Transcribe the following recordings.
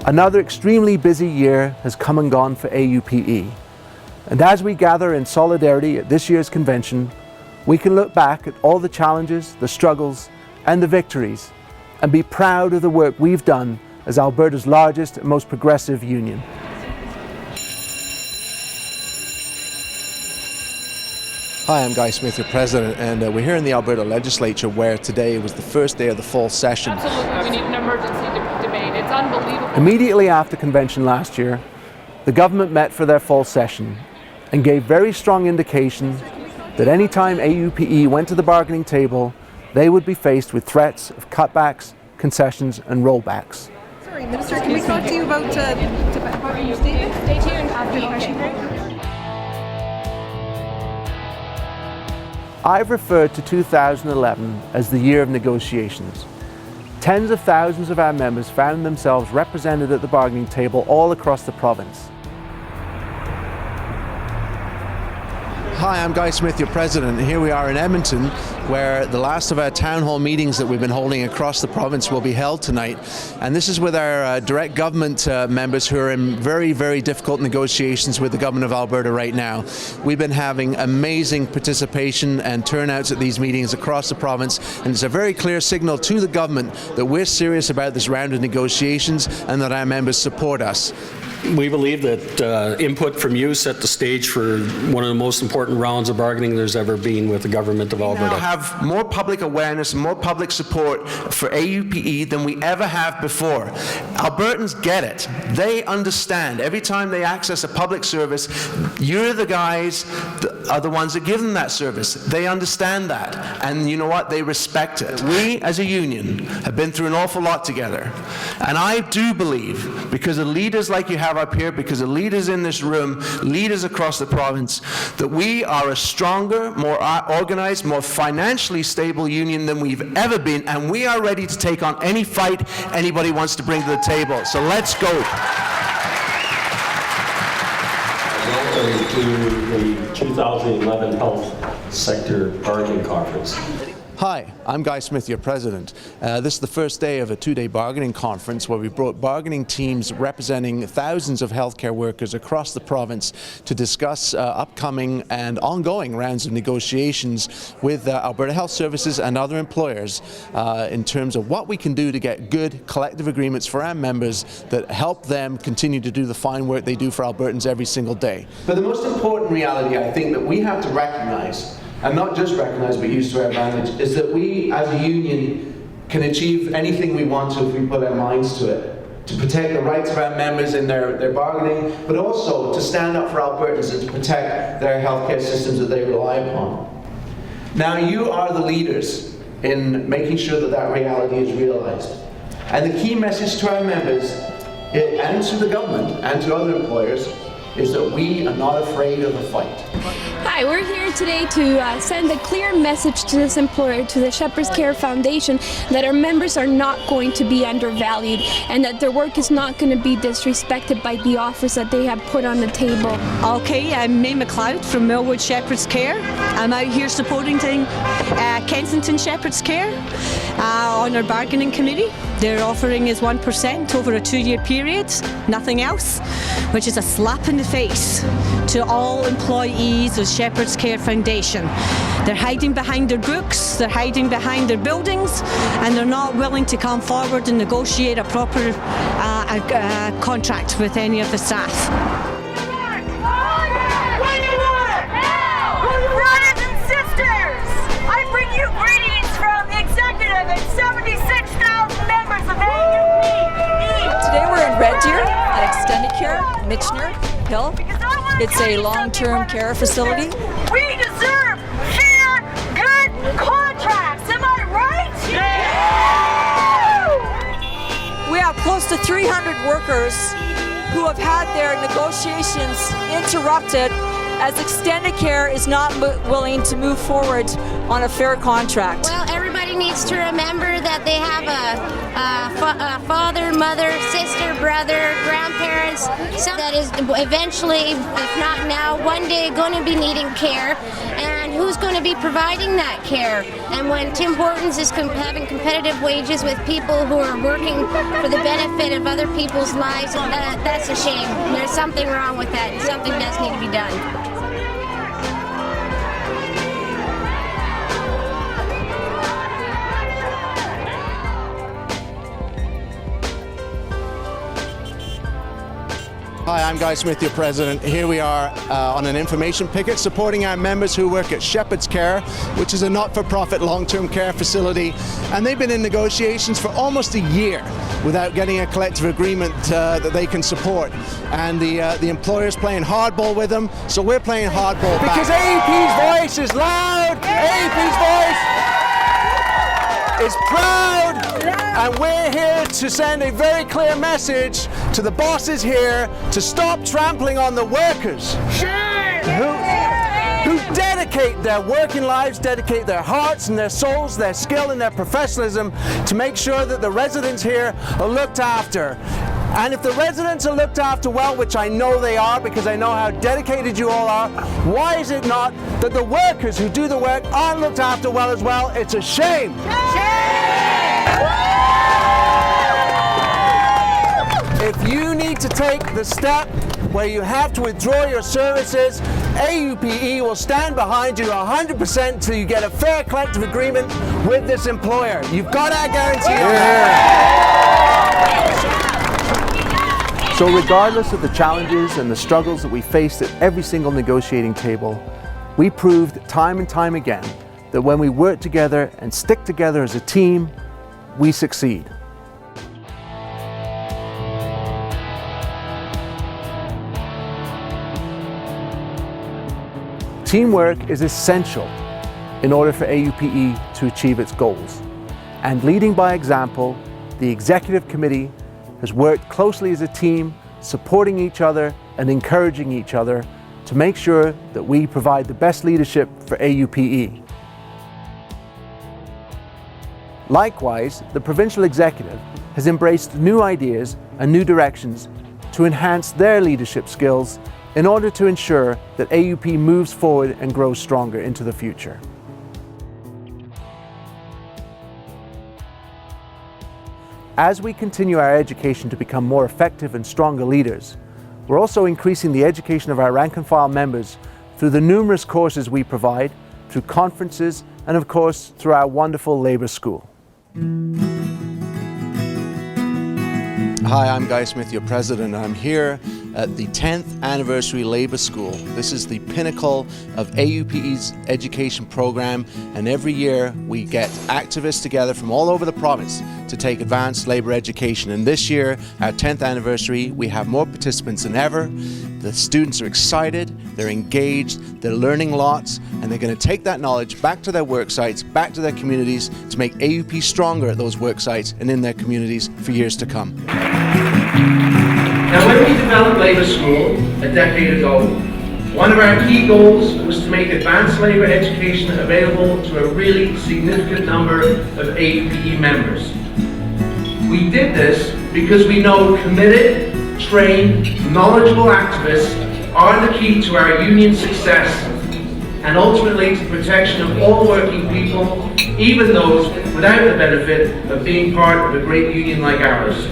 Another extremely busy year has come and gone for AUPE. And as we gather in solidarity at this year's convention, we can look back at all the challenges, the struggles, and the victories, and be proud of the work we've done as Alberta's largest and most progressive union. Hi, I'm Guy Smith, your president, and we're here in the Alberta Legislature where today was the first day of the fall session. Absolutely, we need an emergency debate. It's unbelievable. Immediately after convention last year, the government met for their fall session and gave very strong indication that any time AUPE went to the bargaining table, they would be faced with threats of cutbacks, concessions and rollbacks. Sorry, Minister, can we talk to you about your statement? Stay tuned after the question break. I've referred to 2011 as the year of negotiations. Tens of thousands of our members found themselves represented at the bargaining table all across the province. Hi, I'm Guy Smith, your president, and here we are in Edmonton, where the last of our town hall meetings that we've been holding across the province will be held tonight. And this is with our direct government members who are in very, very difficult negotiations with the government of Alberta right now. We've been having amazing participation and turnouts at these meetings across the province, and it's a very clear signal to the government that we're serious about this round of negotiations and that our members support us. We believe that input from you set the stage for one of the most important rounds of bargaining there's ever been with the government of Alberta. We now have more public awareness and more public support for AUPE than we ever have before. Albertans get it. They understand. Every time they access a public service, you're the guys that are the ones that give them that service. They understand that. And you know what? They respect it. We, as a union, have been through an awful lot together. And I do believe, because of leaders like you have up here, because of leaders in this room, leaders across the province, that we are a stronger, more organized, more financially stable union than we've ever been, and we are ready to take on any fight anybody wants to bring to the table. So let's go. Welcome to the 2011 Health Sector Bargaining Conference. Hi, I'm Guy Smith, your president. This is the first day of a two-day bargaining conference where we brought bargaining teams representing thousands of healthcare workers across the province to discuss upcoming and ongoing rounds of negotiations with Alberta Health Services and other employers in terms of what we can do to get good collective agreements for our members that help them continue to do the fine work they do for Albertans every single day. But the most important reality I think that we have to recognize, and not just recognize but use to our advantage, is that we as a union can achieve anything we want to if we put our minds to it. To protect the rights of our members in their bargaining, but also to stand up for Albertans and to protect their healthcare systems that they rely upon. Now you are the leaders in making sure that that reality is realized. And the key message to our members and to the government and to other employers is that we are not afraid of a fight. Hi, we're here today to send a clear message to this employer, to the Shepherd's Care Foundation, that our members are not going to be undervalued and that their work is not going to be disrespected by the offers that they have put on the table. Okay, I'm May McLeod from Millwood Shepherd's Care. I'm out here supporting Kensington Shepherd's Care on our bargaining committee. Their offering is 1% over a 2-year period, nothing else, which is a slap in the face to all employees of Shepherd's Care Foundation. They're hiding behind their books, they're hiding behind their buildings, and they're not willing to come forward and negotiate a proper contract with any of the staff. Brothers and sisters, I bring you greetings from the executive and 76,000 members of AUPE. Today we're in Red Deer at Extended Care, Michener Hill. It's a long-term care facility. We deserve fair, good contracts. Am I right? Yeah! We have close to 300 workers who have had their negotiations interrupted as Extended Care is not willing to move forward on a fair contract. Well, everybody needs to remember that they have a father, mother, sister, brother, grandparents, some that is eventually, if not now, one day going to be needing care. And who's going to be providing that care? And when Tim Hortons is having competitive wages with people who are working for the benefit of other people's lives, that's a shame. There's something wrong with that, and something does need to be done. Hi, I'm Guy Smith, your president. Here we are on an information picket supporting our members who work at Shepherd's Care, which is a not-for-profit long-term care facility. And they've been in negotiations for almost a year without getting a collective agreement that they can support. And the employer's playing hardball with them, so we're playing hardball back. Because AUPE's voice is loud! AUPE's voice is proud! And we're here to send a very clear message to the bosses here to stop trampling on the workers who dedicate their working lives, dedicate their hearts and their souls, their skill and their professionalism to make sure that the residents here are looked after. And if the residents are looked after well, which I know they are because I know how dedicated you all are, why is it not that the workers who do the work aren't looked after well as well? It's a shame. If you need to take the step where you have to withdraw your services, AUPE will stand behind you 100% till you get a fair collective agreement with this employer. You've got our guarantee on that. So regardless of the challenges and the struggles that we faced at every single negotiating table, we proved time and time again that when we work together and stick together as a team, we succeed. Teamwork is essential in order for AUPE to achieve its goals. And leading by example, the Executive Committee has worked closely as a team, supporting each other and encouraging each other to make sure that we provide the best leadership for AUPE. Likewise, the Provincial Executive has embraced new ideas and new directions to enhance their leadership skills in order to ensure that AUPE moves forward and grows stronger into the future. As we continue our education to become more effective and stronger leaders, we're also increasing the education of our rank and file members through the numerous courses we provide, through conferences, and of course, through our wonderful Labour School. Hi, I'm Guy Smith, your president. I'm here at the 10th Anniversary Labour School. This is the pinnacle of AUPE's education program, and every year we get activists together from all over the province to take advanced labour education. And this year, our 10th anniversary, we have more participants than ever. The students are excited, they're engaged, they're learning lots, and they're going to take that knowledge back to their work sites, back to their communities, to make AUPE stronger at those work sites and in their communities for years to come. Now, when we developed Labour School a decade ago, one of our key goals was to make advanced labour education available to a really significant number of AUPE members. We did this because we know committed, trained, knowledgeable activists are the key to our union's success and ultimately to the protection of all working people, even those without the benefit of being part of a great union like ours.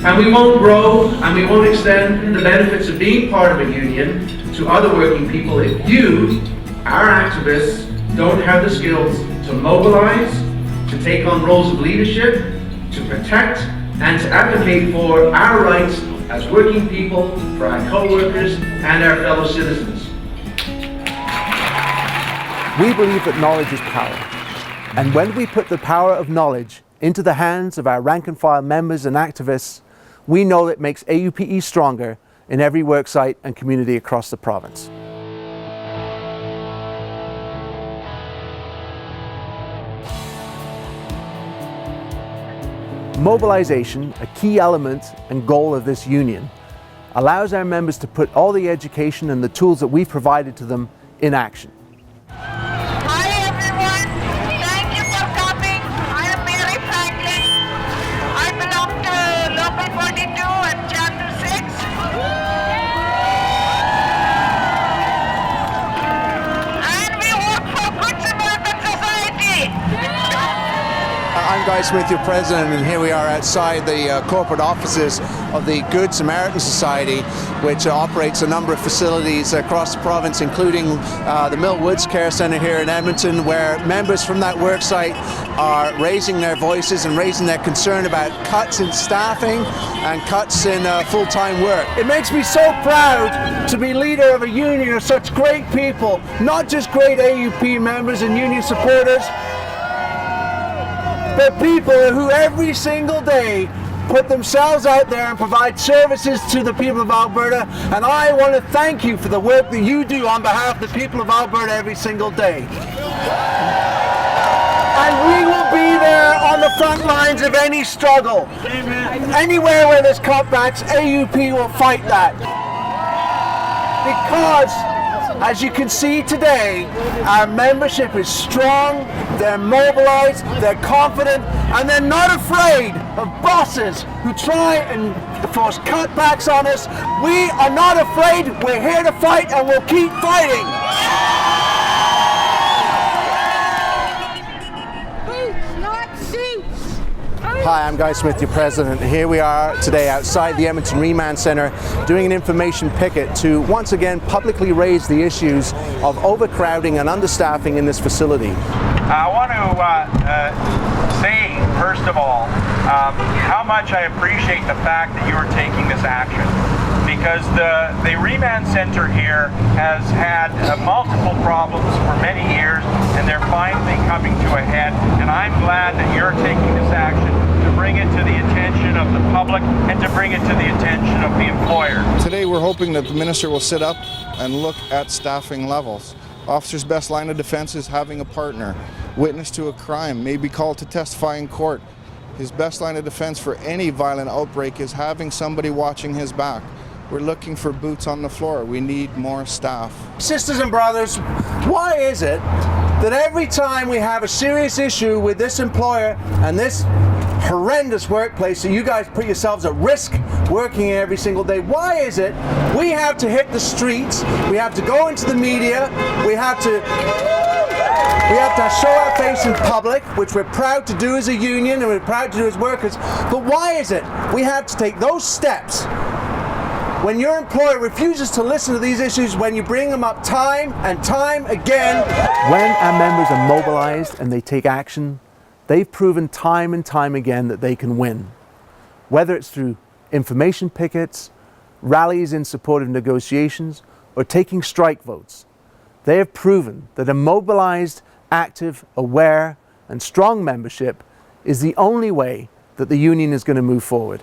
And we won't grow and we won't extend the benefits of being part of a union to other working people if you, our activists, don't have the skills to mobilize, to take on roles of leadership, to protect and to advocate for our rights as working people, for our co-workers and our fellow citizens. We believe that knowledge is power. And when we put the power of knowledge into the hands of our rank and file members and activists, we know it makes AUPE stronger in every worksite and community across the province. Mobilization, a key element and goal of this union, allows our members to put all the education and the tools that we've provided to them in action. Hi everyone, thank you for coming. I am Mary Franklin. I belong to Local 42 and Chapter 6. Guy Smith, your president, and here we are outside the corporate offices of the Good Samaritan Society, which operates a number of facilities across the province, including the Mill Woods Care Centre here in Edmonton, where members from that worksite are raising their voices and raising their concern about cuts in staffing and cuts in full-time work. It makes me so proud to be leader of a union of such great people, not just great AUPE members and union supporters, but people who every single day put themselves out there and provide services to the people of Alberta. And I want to thank you for the work that you do on behalf of the people of Alberta every single day. And we will be there on the front lines of any struggle. Anywhere where there's cutbacks, AUPE will fight that. Because, as you can see today, our membership is strong, they're mobilized, they're confident, and they're not afraid of bosses who try and force cutbacks on us. We are not afraid, we're here to fight, and we'll keep fighting. Hi, I'm Guy Smith, your president. Here we are today outside the Edmonton Remand Centre doing an information picket to once again publicly raise the issues of overcrowding and understaffing in this facility. I want to say, first of all, how much I appreciate the fact that you are taking this action. Because the Remand Centre here has had multiple problems for many years, and they're finally coming to a head. And I'm glad that you're taking this action to bring it to the attention of the public and to bring it to the attention of the employer. Today we're hoping that the Minister will sit up and look at staffing levels. Officer's best line of defense is having a partner. Witness to a crime may be called to testify in court. His best line of defense for any violent outbreak is having somebody watching his back. We're looking for boots on the floor. We need more staff. Sisters and brothers, why is it that every time we have a serious issue with this employer and this horrendous workplace that you guys put yourselves at risk working in every single day, why is it we have to hit the streets, we have to go into the media, we have to show our face in public, which we're proud to do as a union and we're proud to do as workers, but why is it we have to take those steps when your employer refuses to listen to these issues, when you bring them up time and time again? When our members are mobilized and they take action, they've proven time and time again that they can win. Whether it's through information pickets, rallies in support of negotiations, or taking strike votes, they have proven that a mobilized, active, aware, and strong membership is the only way that the union is going to move forward.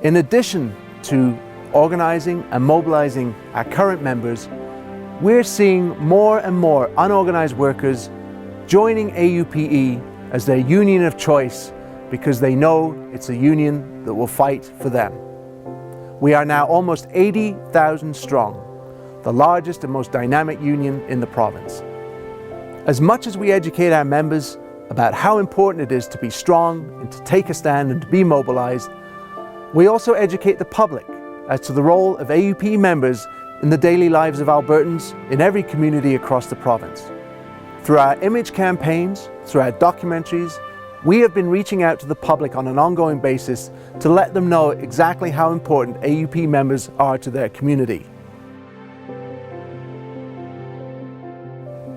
In addition to organizing and mobilizing our current members, we're seeing more and more unorganized workers joining AUPE as their union of choice because they know it's a union that will fight for them. We are now almost 80,000 strong, the largest and most dynamic union in the province. As much as we educate our members about how important it is to be strong and to take a stand and to be mobilized, we also educate the public as to the role of AUPE members in the daily lives of Albertans in every community across the province. Through our image campaigns, through our documentaries, we have been reaching out to the public on an ongoing basis to let them know exactly how important AUPE members are to their community.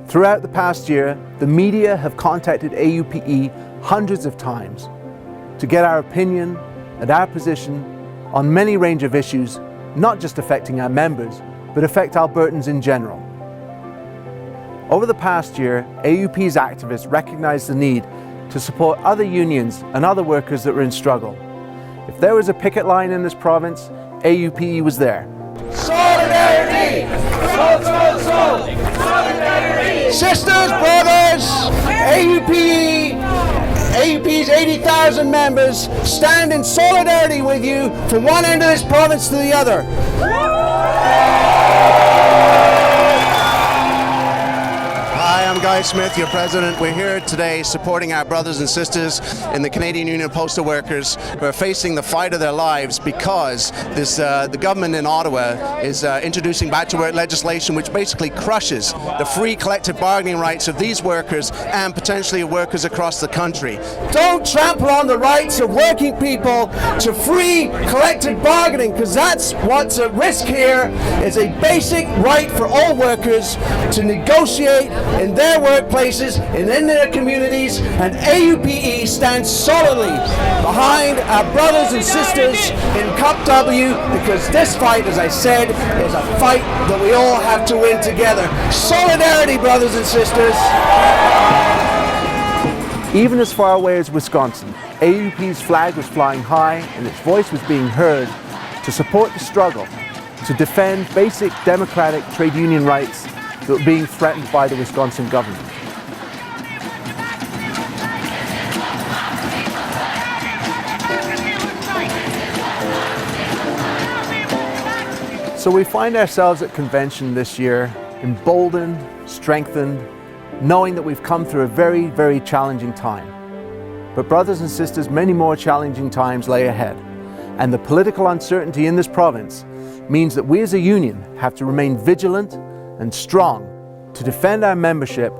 Throughout the past year, the media have contacted AUPE hundreds of times to get our opinion and our position on many range of issues, not just affecting our members, but affect Albertans in general. Over the past year, AUPE's activists recognized the need to support other unions and other workers that were in struggle. If there was a picket line in this province, AUPE was there. Solidarity! Solidarity! Sisters, brothers, AUPE's 80,000 members stand in solidarity with you from one end of this province to the other. Hi, I'm Guy Guy Smith, your president. We're here today supporting our brothers and sisters in the Canadian Union of Postal Workers who are facing the fight of their lives because the government in Ottawa is introducing back-to-work legislation which basically crushes the free collective bargaining rights of these workers and potentially workers across the country. Don't trample on the rights of working people to free collective bargaining, because that's what's at risk here, is a basic right for all workers to negotiate in their workplaces and in their communities, and AUPE stands solidly behind our brothers and sisters in Cup W, because this fight, as I said, is a fight that we all have to win together. Solidarity, brothers and sisters. Even as far away as Wisconsin, AUP's flag was flying high and its voice was being heard to support the struggle to defend basic democratic trade union rights that were being threatened by the Wisconsin government. So we find ourselves at convention this year emboldened, strengthened, knowing that we've come through a very, very challenging time. But brothers and sisters, many more challenging times lay ahead. And the political uncertainty in this province means that we as a union have to remain vigilant and strong to defend our membership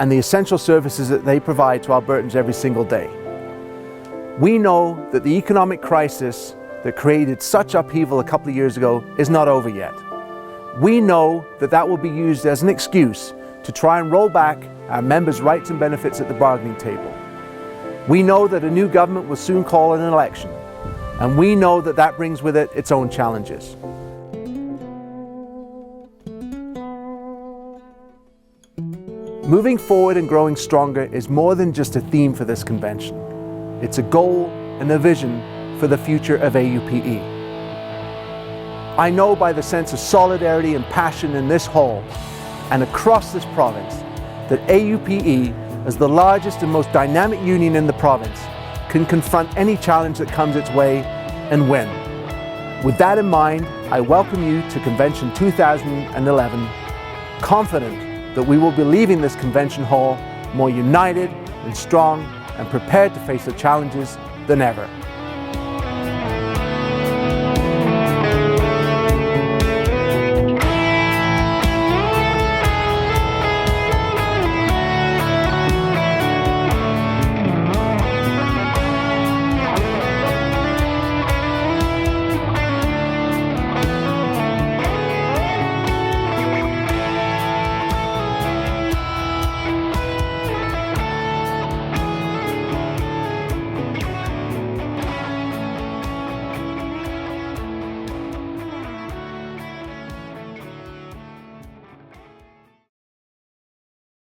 and the essential services that they provide to Albertans every single day. We know that the economic crisis that created such upheaval a couple of years ago is not over yet. We know that that will be used as an excuse to try and roll back our members' rights and benefits at the bargaining table. We know that a new government will soon call an election, and we know that that brings with it its own challenges. Moving forward and growing stronger is more than just a theme for this convention. It's a goal and a vision for the future of AUPE. I know by the sense of solidarity and passion in this hall and across this province that AUPE, as the largest and most dynamic union in the province, can confront any challenge that comes its way and win. With that in mind, I welcome you to Convention 2011, confident that we will be leaving this convention hall more united and strong and prepared to face the challenges than ever.